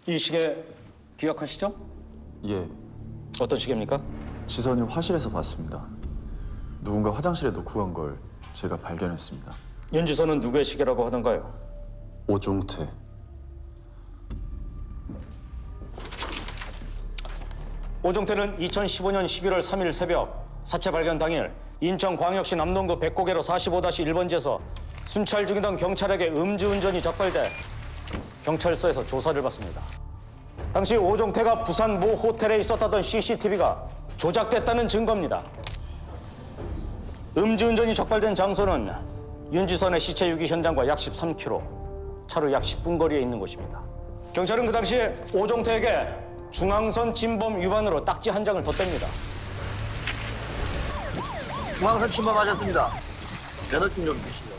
이 시계 기억하시죠? 예, 어떤 시계입니까? 지선이 화실에서 봤습니다. 누군가 화장실에 놓고 간 걸 제가 발견했습니다. 윤지선은 누구의 시계라고 하던가요? 오종태. 오종태는 2015년 11월 3일 새벽 사체 발견 당일 인천광역시 남동구 백고개로 45-1번지에서 순찰 중이던 경찰에게 음주운전이 적발돼 경찰서에서 조사를 받습니다. 당시 오종태가 부산 모 호텔에 있었다던 CCTV가 조작됐다는 증거입니다. 음주운전이 적발된 장소는 윤지선의 시체 유기 현장과 약 13km, 차로 약 10분 거리에 있는 곳입니다. 경찰은 그 당시 오종태에게 중앙선 침범 위반으로 딱지 한 장을 덧댑니다. 중앙선 침범하셨습니다. 면허증 좀 주시죠.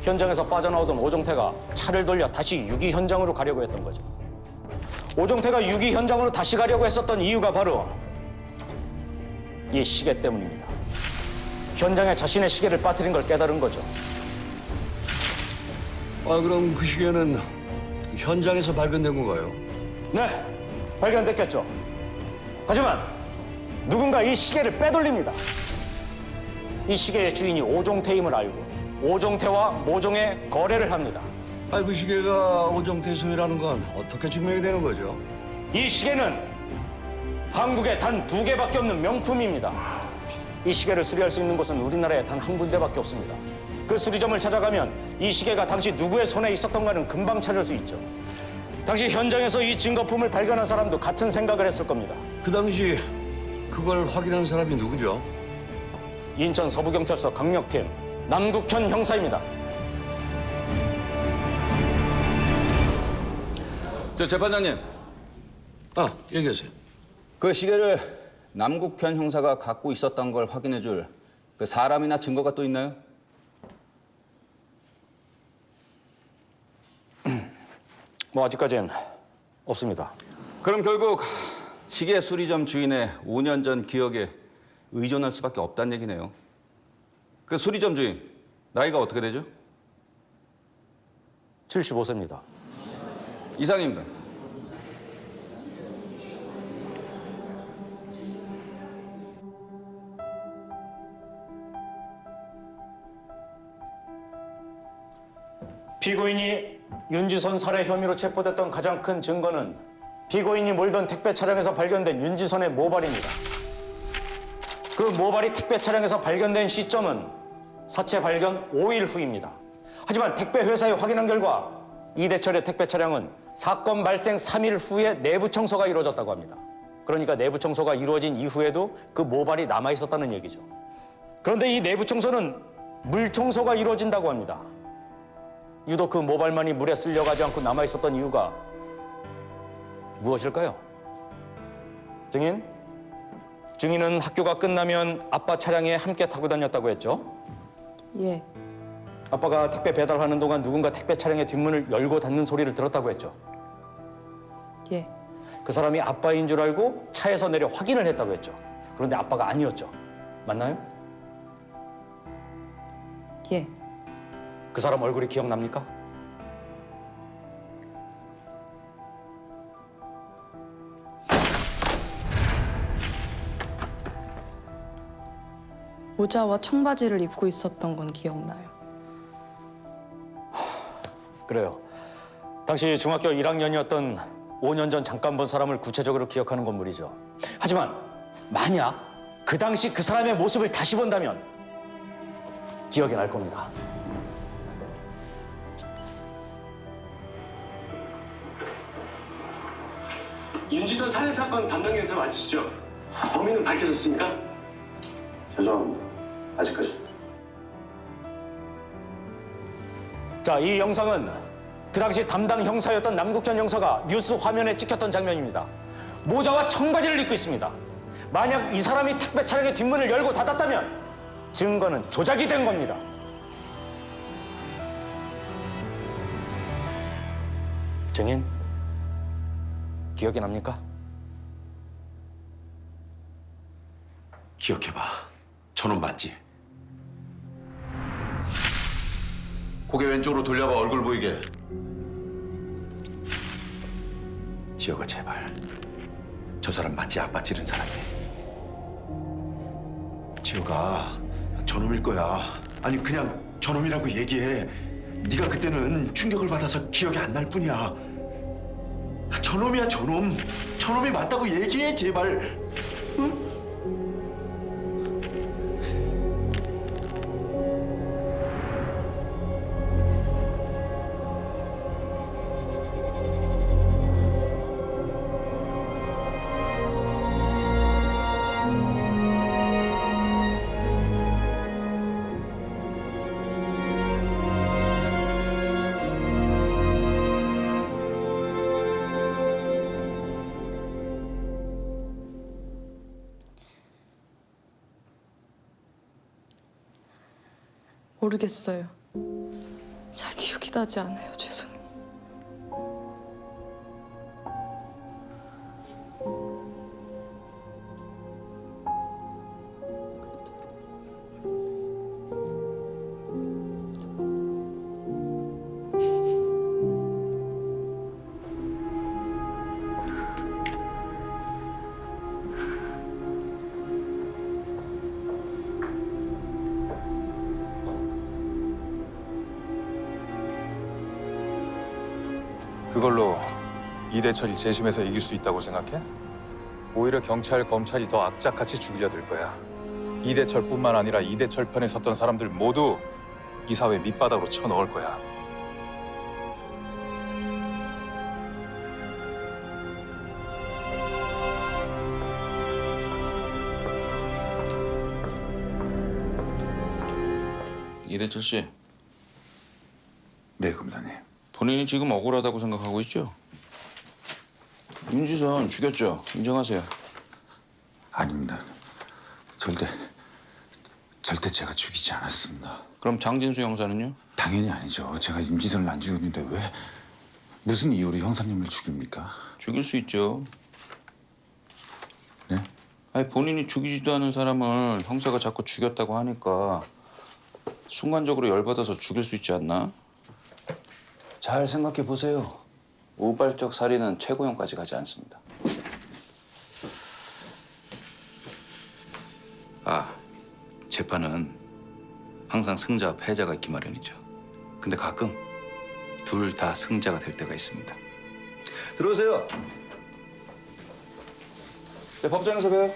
현장에서 빠져나오던 오종태가 차를 돌려 다시 유기 현장으로 가려고 했던 거죠. 오종태가 유기 현장으로 다시 가려고 했었던 이유가 바로 이 시계 때문입니다. 현장에 자신의 시계를 빠뜨린 걸 깨달은 거죠. 그럼 그 시계는 현장에서 발견된 건가요? 네, 발견됐겠죠. 하지만 누군가 이 시계를 빼돌립니다. 이 시계의 주인이 오종태임을 알고 오종태와 모종의 거래를 합니다. 그 시계가 오종태 소유라는 건 어떻게 증명이 되는 거죠? 이 시계는 한국에 단 2개밖에 없는 명품입니다. 이 시계를 수리할 수 있는 곳은 우리나라에 단 한 군데밖에 없습니다. 그 수리점을 찾아가면 이 시계가 당시 누구의 손에 있었던가는 금방 찾을 수 있죠. 당시 현장에서 이 증거품을 발견한 사람도 같은 생각을 했을 겁니다. 그 당시 그걸 확인한 사람이 누구죠? 인천 서부경찰서 강력팀 남국현 형사입니다. 저 재판장님, 얘기하세요. 그 시계를 남국현 형사가 갖고 있었던 걸 확인해줄 그 사람이나 증거가 또 있나요? 뭐 아직까지는 없습니다. 그럼 결국 시계 수리점 주인의 5년 전 기억에 의존할 수밖에 없다는 얘기네요. 그 수리점 주인, 나이가 어떻게 되죠? 75세입니다. 이상입니다. 피고인이 윤지선 살해 혐의로 체포됐던 가장 큰 증거는 피고인이 몰던 택배 차량에서 발견된 윤지선의 모발입니다. 그 모발이 택배 차량에서 발견된 시점은 사체 발견 5일 후입니다. 하지만 택배 회사에 확인한 결과 이대철의 택배 차량은 사건 발생 3일 후에 내부 청소가 이루어졌다고 합니다. 그러니까 내부 청소가 이루어진 이후에도 그 모발이 남아 있었다는 얘기죠. 그런데 이 내부 청소는 물 청소가 이루어진다고 합니다. 유독 그 모발만이 물에 쓸려가지 않고 남아 있었던 이유가 무엇일까요? 증인? 증인은 학교가 끝나면 아빠 차량에 함께 타고 다녔다고 했죠? 예, 아빠가 택배 배달하는 동안 누군가 택배 차량의 뒷문을 열고 닫는 소리를 들었다고 했죠? 예, 그 사람이 아빠인 줄 알고 차에서 내려 확인을 했다고 했죠? 그런데 아빠가 아니었죠? 맞나요? 예. 그 사람 얼굴이 기억납니까? 모자와 청바지를 입고 있었던 건 기억나요. 그래요. 당시 중학교 1학년이었던 5년 전 잠깐 본 사람을 구체적으로 기억하는 건 무리죠. 하지만 만약 그 당시 그 사람의 모습을 다시 본다면 기억이 날 겁니다. 윤지선 살해 사건 담당 경사 맞으시죠? 범인은 밝혀졌습니까? 죄송합니다. 아직까지. 자, 이 영상은 그 당시 담당 형사였던 남국현 형사가 뉴스 화면에 찍혔던 장면입니다. 모자와 청바지를 입고 있습니다. 만약 이 사람이 택배 차량의 뒷문을 열고 닫았다면 증거는 조작이 된 겁니다. 증인, 기억이 납니까? 기억해봐. 저놈 맞지? 고개 왼쪽으로 돌려봐. 얼굴 보이게. 지호가 제발. 저 사람 맞지? 아빠 찌른 사람이. 지호가 저놈일 거야. 아니 그냥 저놈이라고 얘기해. 네가 그때는 충격을 받아서 기억이 안 날 뿐이야. 저놈이야 저놈. 저놈이 맞다고 얘기해 제발. 응? 모르겠어요. 잘 기억이 나지 않아요. 죄송해요. 그걸로 이대철이 재심에서 이길 수 있다고 생각해? 오히려 경찰, 검찰이 더 악착같이 죽이려 들 거야. 이대철뿐만 아니라 이대철 편에 섰던 사람들 모두 이 사회 밑바닥으로 쳐넣을 거야. 이대철 씨, 네 검사님. 본인이 지금 억울하다고 생각하고 있죠? 윤지선 죽였죠? 인정하세요. 아닙니다. 절대 제가 죽이지 않았습니다. 그럼 장진수 형사는요? 당연히 아니죠. 제가 임지선을 안 죽였는데 왜 무슨 이유로 형사님을 죽입니까? 죽일 수 있죠. 네? 아니 본인이 죽이지도 않은 사람을 형사가 자꾸 죽였다고 하니까 순간적으로 열받아서 죽일 수 있지 않나? 잘 생각해 보세요. 우발적 살인은 최고형까지 가지 않습니다. 재판은 항상 승자와 패자가 있기 마련이죠. 근데 가끔 둘 다 승자가 될 때가 있습니다. 들어오세요. 네, 법정에서 봬요.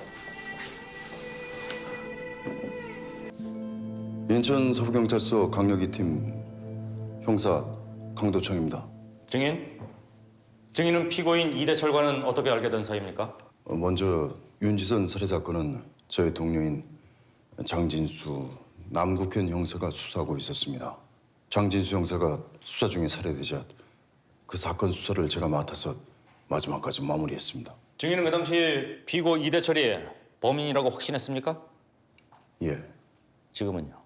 인천 서부경찰서 강력이 팀 형사 강도청입니다. 증인은 피고인 이대철과는 어떻게 알게 된 사이입니까? 먼저 윤지선 살해 사건은 저의 동료인 장진수 남국현 형사가 수사하고 있었습니다. 장진수 형사가 수사 중에 살해되자 그 사건 수사를 제가 맡아서 마지막까지 마무리했습니다. 증인은 그 당시 피고 이대철이 범인이라고 확신했습니까? 예. 지금은요?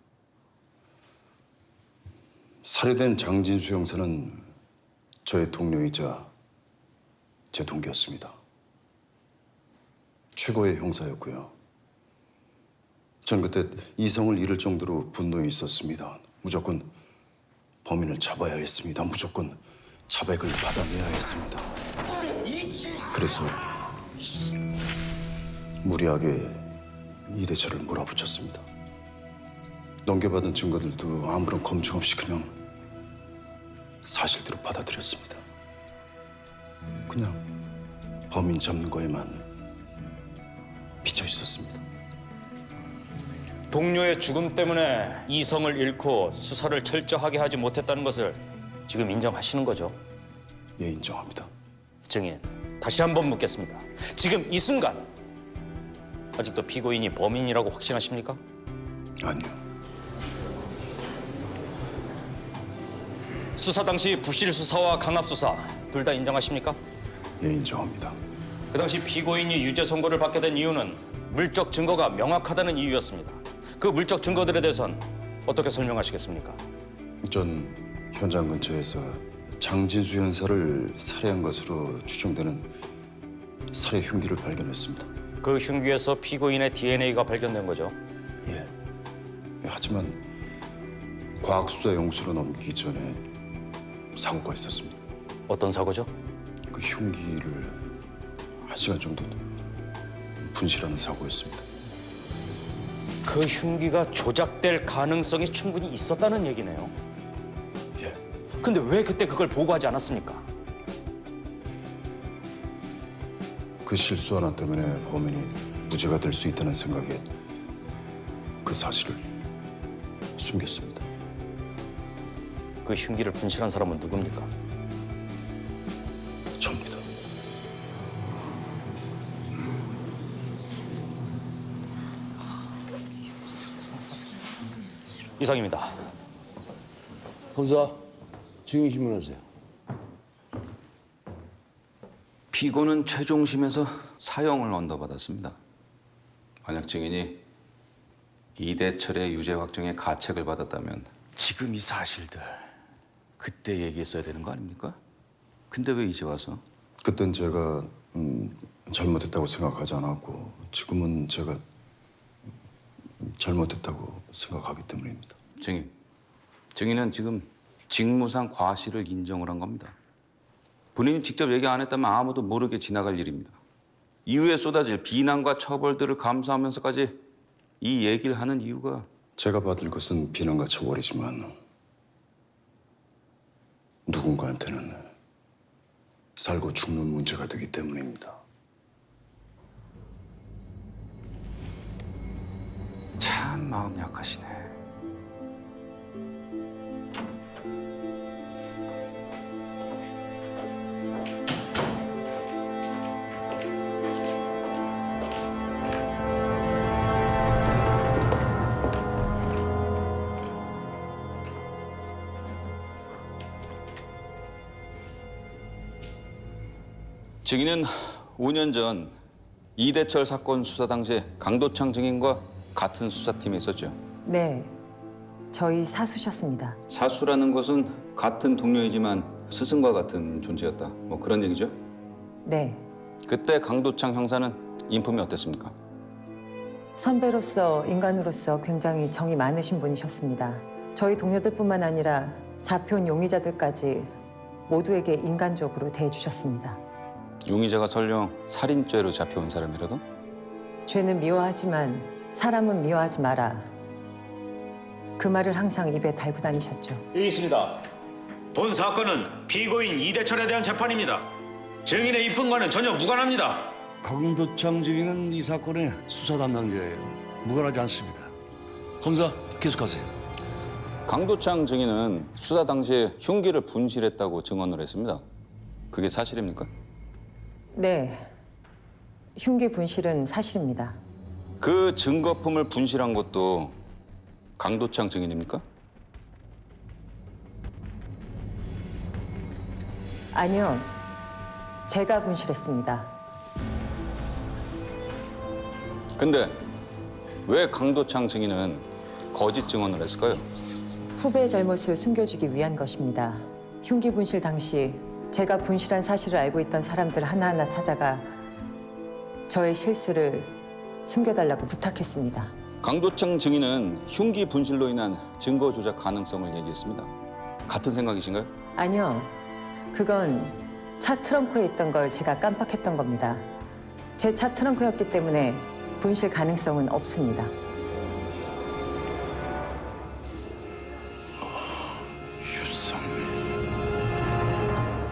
살해된 장진수 형사는 저의 동료이자 제 동기였습니다. 최고의 형사였고요. 전 그때 이성을 잃을 정도로 분노에 있었습니다. 무조건 범인을 잡아야 했습니다. 무조건 자백을 받아내야 했습니다. 그래서 무리하게 이대철을 몰아붙였습니다. 넘겨받은 증거들도 아무런 검증 없이 그냥 사실대로 받아들였습니다. 그냥 범인 잡는 거에만 비쳐 있었습니다. 동료의 죽음 때문에 이성을 잃고 수사를 철저하게 하지 못했다는 것을 지금 인정하시는 거죠? 예, 인정합니다. 증인, 다시 한번 묻겠습니다. 지금 이 순간 아직도 피고인이 범인이라고 확신하십니까? 아니요. 수사 당시 부실 수사와 강압 수사 둘 다 인정하십니까? 예, 인정합니다. 그 당시 피고인이 유죄 선고를 받게 된 이유는 물적 증거가 명확하다는 이유였습니다. 그 물적 증거들에 대해선 어떻게 설명하시겠습니까? 전 현장 근처에서 장진수 형사를 살해한 것으로 추정되는 살해 흉기를 발견했습니다. 그 흉기에서 피고인의 DNA가 발견된 거죠? 예. 하지만 과학수사 용수로 넘기기 전에 사고가 있었습니다. 어떤 사고죠? 그 흉기를 1시간 정도 분실하는 사고였습니다. 그 흉기가 조작될 가능성이 충분히 있었다는 얘기네요. 예. 근데 왜 그때 그걸 보고하지 않았습니까? 그 실수 하나 때문에 범인이 무죄가 될 수 있다는 생각에 그 사실을 숨겼습니다. 그 흉기를 분실한 사람은 누굽니까? 접니다. 이상입니다. 검사, 증인 신문하세요. 피고는 최종심에서 사형을 언도받았습니다. 만약 증인이 이대철의 유죄 확정에 가책을 받았다면 지금 이 사실들 그때 얘기했어야 되는 거 아닙니까? 근데 왜 이제 와서? 그땐 제가 잘못했다고 생각하지 않았고 지금은 제가 잘못했다고 생각하기 때문입니다. 증인은 지금 직무상 과실을 인정을 한 겁니다. 본인이 직접 얘기 안 했다면 아무도 모르게 지나갈 일입니다. 이후에 쏟아질 비난과 처벌들을 감수하면서까지 이 얘기를 하는 이유가 제가 받을 것은 비난과 처벌이지만 누군가한테는 살고 죽는 문제가 되기 때문입니다. 참 마음 약하시네. 증인은 5년 전 이대철 사건 수사 당시에 강도창 증인과 같은 수사팀에 있었죠. 네, 저희 사수셨습니다. 사수라는 것은 같은 동료이지만 스승과 같은 존재였다. 뭐 그런 얘기죠? 네, 그때 강도창 형사는 인품이 어땠습니까? 선배로서 인간으로서 굉장히 정이 많으신 분이셨습니다. 저희 동료들뿐만 아니라 잡혀온 용의자들까지 모두에게 인간적으로 대해주셨습니다. 용의자가 설령 살인죄로 잡혀온 사람이라도? 죄는 미워하지만 사람은 미워하지 마라. 그 말을 항상 입에 달고 다니셨죠. 여기 있습니다. 본 사건은 피고인 이대철에 대한 재판입니다. 증인의 입증과는 전혀 무관합니다. 강도창 증인은 이 사건의 수사 담당자예요. 무관하지 않습니다. 검사, 계속하세요. 강도창 증인은 수사 당시에 흉기를 분실했다고 증언을 했습니다. 그게 사실입니까? 네, 흉기 분실은 사실입니다. 그 증거품을 분실한 것도 강도창 증인입니까? 아니요, 제가 분실했습니다. 근데 왜 강도창 증인은 거짓 증언을 했을까요? 후배의 잘못을 숨겨주기 위한 것입니다. 흉기 분실 당시 제가 분실한 사실을 알고 있던 사람들 하나하나 찾아가 저의 실수를 숨겨달라고 부탁했습니다. 강도창 증인은 흉기 분실로 인한 증거 조작 가능성을 얘기했습니다. 같은 생각이신가요? 아니요, 그건 차 트렁크에 있던 걸 제가 깜빡했던 겁니다. 제 차 트렁크였기 때문에 분실 가능성은 없습니다.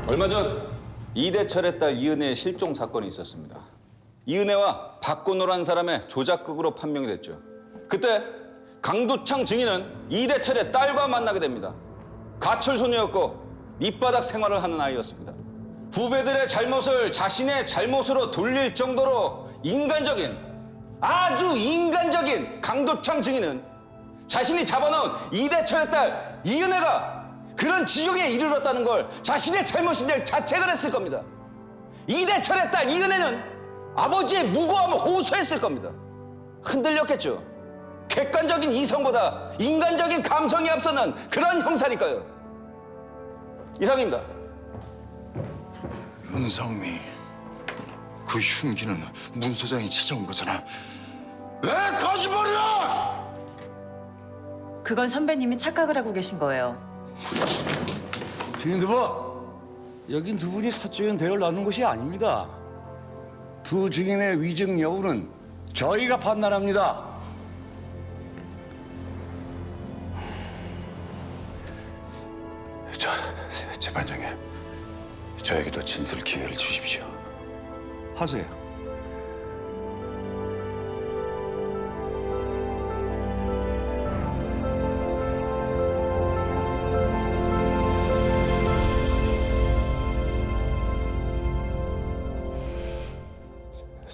얼마 전 이대철의 딸 이은혜의 실종 사건이 있었습니다. 이은혜와 박건호라는 사람의 조작극으로 판명이 됐죠. 그때 강도창 증인은 이대철의 딸과 만나게 됩니다. 가출소녀였고 밑바닥 생활을 하는 아이였습니다. 후배들의 잘못을 자신의 잘못으로 돌릴 정도로 인간적인, 아주 인간적인 강도창 증인은 자신이 잡아놓은 이대철의 딸 이은혜가 그런 지경에 이르렀다는 걸 자신의 잘못인 줄 자책을 했을 겁니다. 이대철의 딸 이은혜는 아버지의 무고함을 호소했을 겁니다. 흔들렸겠죠. 객관적인 이성보다 인간적인 감성이 앞서는 그런 형사니까요. 이상입니다. 윤상미, 그 흉기는 문 소장이 찾아온 거잖아. 왜 거짓말이야? 그건 선배님이 착각을 하고 계신 거예요. 증인들 봐. 여긴 두 분이 사적인 대화를 나눈 곳이 아닙니다. 두 증인의 위증 여부는 저희가 판단합니다. 재판장님, 저에게도 진술 기회를 주십시오. 하세요.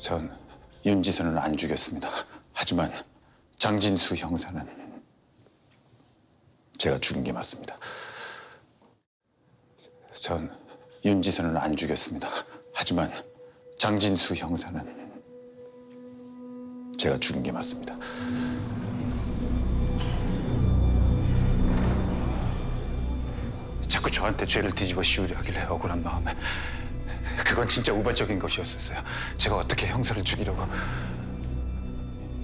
전 윤지선을 안 죽였습니다. 하지만 장진수 형사는 제가 죽인 게 맞습니다. 전 윤지선을 안 죽였습니다. 하지만 장진수 형사는 제가 죽인 게 맞습니다. 자꾸 저한테 죄를 뒤집어 씌우려 하길래 억울한 마음에 그건 진짜 우발적인 것이었었어요. 제가 어떻게 형사를 죽이려고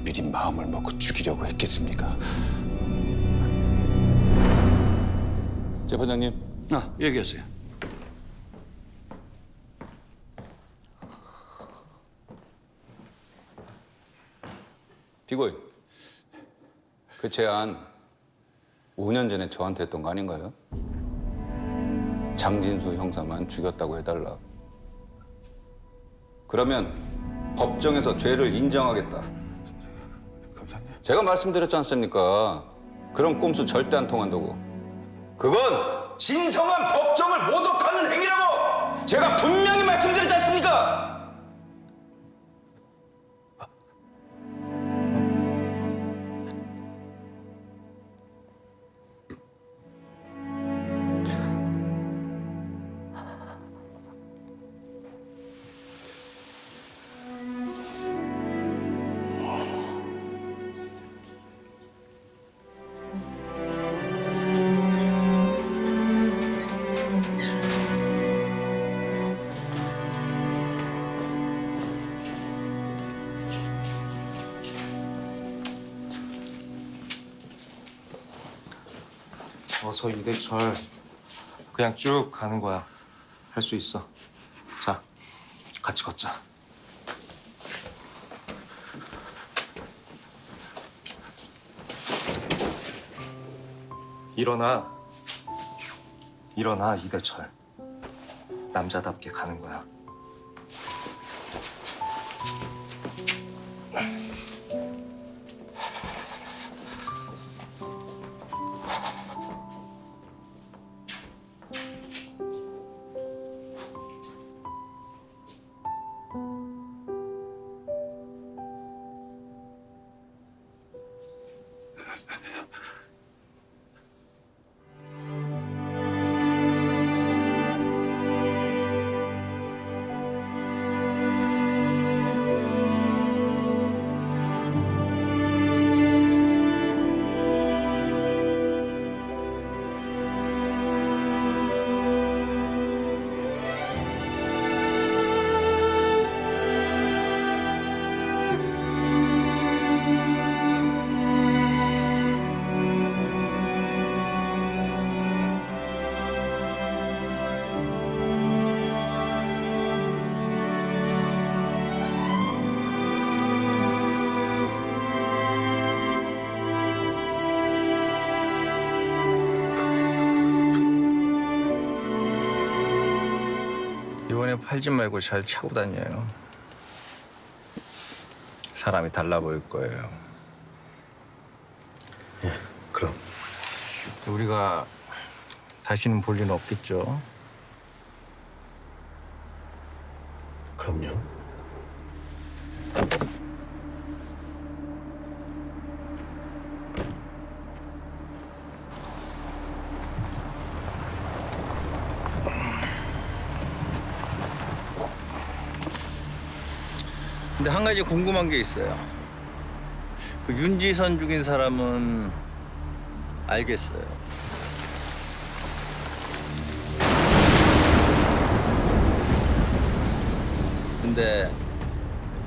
미리 마음을 먹고 죽이려고 했겠습니까? 재판장님. 얘기하세요. 피고인, 그 제안 5년 전에 저한테 했던 거 아닌가요? 장진수 형사만 죽였다고 해달라. 그러면 법정에서 죄를 인정하겠다. 검사님. 제가 말씀드렸지 않습니까? 그런 꼼수 절대 안 통한다고. 그건 신성한 법정을 모독하는 행위라고 제가 분명히 말씀드렸지 않습니까? 어서 이대철. 그냥 쭉 가는 거야. 할 수 있어. 자, 같이 걷자. 일어나. 일어나, 이대철. 남자답게 가는 거야. 이번에 팔지 말고 잘 차고 다녀요. 사람이 달라 보일 거예요. 예, 그럼. 우리가 다시는 볼 일은 없겠죠? 그럼요. 근데 한 가지 궁금한 게 있어요. 그 윤지선 죽인 사람은 알겠어요. 근데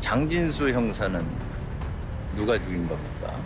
장진수 형사는 누가 죽인 겁니까?